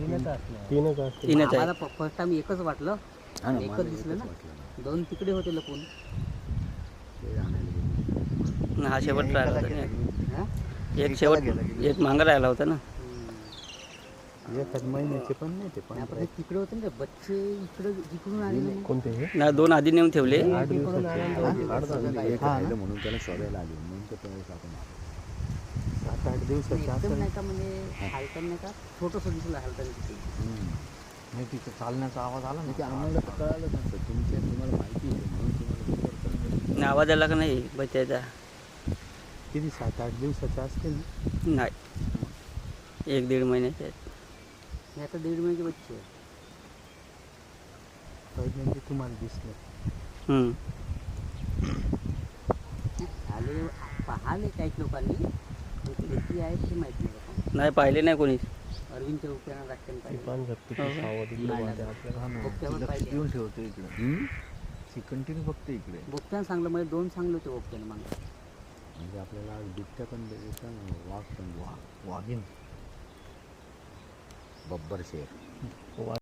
तीनच असणार. तीनच असते. तीनच आहे. मला फर्स्ट टाइम एकच वाटलं, हा ना, एकच मला दिसलं ना. वाटलं. दोन तिकडे होते लपून. ते आणायला गेले. हा शेवट राहिला होता ना. हा? एक शेवट एक मागं राहिला होता ना. एखाद महिन्याचे पण नाही ते पण. आपण हे तिकडे होते ना, बच्चे इकडे जिकडून आले ना. कोणते हे ना 2 आधी नेऊन ठेवले. 8 दिवसाचे. एक राहिलं म्हणून त्याला शोधायला आले. मग ते त्यावेळेस आपण 7-8 दिवसाचे एकदम असेल. नाही का म्हणजे हालचाल नाही का, छोटंसं दिसलं हालचाल तिथे. नाही तिथं चालण्याचा आवाज आला ते ना. आम्हाला तर कळालं नसतं. तुम्हाला माहिती होतं म्हणून तुम्हाला बरोबर कळलं. ना आवाज आला का नाही बच्चाचा? किती 7-8 दिवसाचे असतील ना. नाही, 1-1.5 महिन्याचे आहेत. हे आता 1.5 महिन्याचे बच्चे आहे. पहिल्यांदा तुम्हाला दिसलं. हम्म. आले पाहिले काही लोकांनी, पण किती आहेत ते माहित नाही का. नाही पाहिले नाही कोणी. अरविंदच्या उपकरणात राखण ती पाहिजे. पण झपकी सावध इकडे वाटे आपल्याला. बोगट्यावर पाहिजे. येऊन ठेवतो इकडे. ती कंटिन्यू फक्त इकडे. बोगट्यानं सांगलं म्हणजे 2 सांगले होते बोगट्यानं मागं. म्हणजे आपल्याला आज बिबट्या पण दिसला ना, वाघ पण वाघीण. बब्बर शेर.